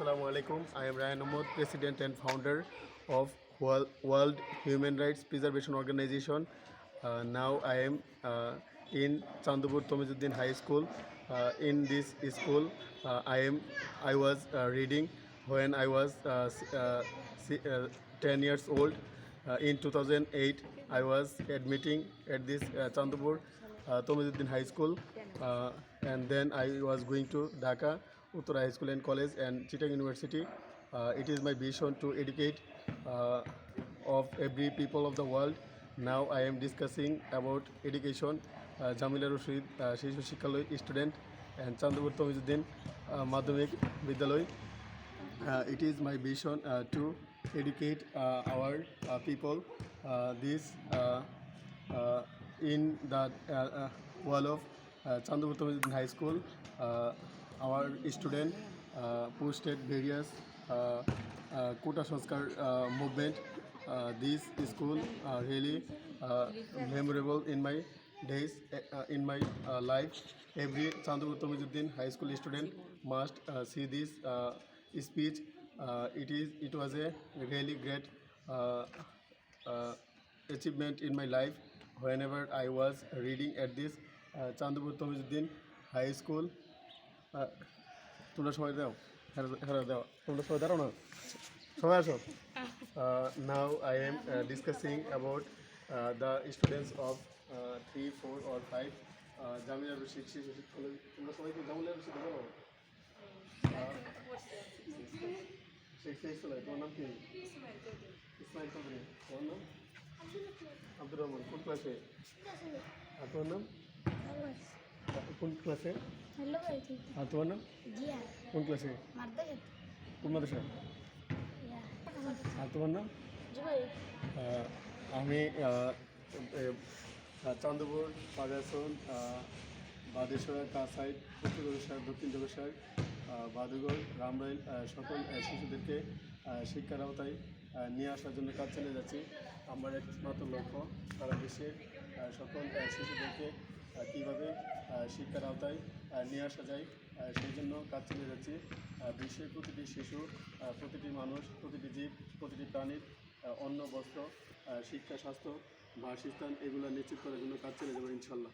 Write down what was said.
Assalamu alaikum. I am Ryan Ahmed, President and founder of World Human Rights Preservation Organization. Now I am in Chandapur Tomizuddin High School. In this school, I was reading when I was 10 years old. In 2008, I was admitting at this Chandapur Tomizuddin High School, and then I was going to Dhaka Uttara High School and College and Chittagong University. It is my vision to educate of every people of the world. Now I am discussing about education. Jamila Rashid, Shishu Shikaloi student, and Chandapur Tomizuddin Madhyamik Vidyalaya. It is my vision to educate our people. This in the wall of Chandapur Tomizuddin High School. Our student posted various Kota Sanskar movement. This school really memorable in my days, in my life. Every Chandapur Tomizuddin High School student must see this speech. It was a really great achievement in my life whenever I was reading at this Chandapur Tomizuddin High School. তোমরা সবাই দাও হ্যাঁ দাও তোমরা সবাই দাঁড়াও না সবাই আসো now I am discussing about the students of 3, 4 or 5 Jamia Rashid শিশু শিক্ষা তোমরা সবাই কি জামিয়া রশিদ দাও তোমার নাম কি ইসমাইল চৌধুরী তোমার নাম আব্দুর রহমান কোন ক্লাসে আর তোমার নাম কোন ক্লাসে আর তোমার নাম কোন ক্লাসে কোন মাদ্রাসা আর তোমার নাম আমি চান্দপুর পাগাসন বাদেশ্বর কাসাইড উত্তর জগেশ্বর দক্ষিণ জগেশ্বর বাদুগড় রামরাইল সকল শিশুদেরকে শিক্ষার আওতায় নিয়ে আসার জন্য কাজ চালিয়ে যাচ্ছি। আমার একমাত্র লক্ষ্য সারা দেশের সকল শিশুদেরকে কীভাবে শিক্ষার আওতায় নিয়ে আসা যায় সেই জন্য কাজ চালিয়ে যাচ্ছি। বিশ্বের প্রতিটি শিশু, প্রতিটি মানুষ, প্রতিটি জীব, প্রতিটি প্রাণীর অন্ন, বস্ত্র, শিক্ষা, স্বাস্থ্য, বাসস্থান এগুলো নিশ্চিত করার জন্য কাজ চালিয়ে যাবো ইনশাল্লাহ।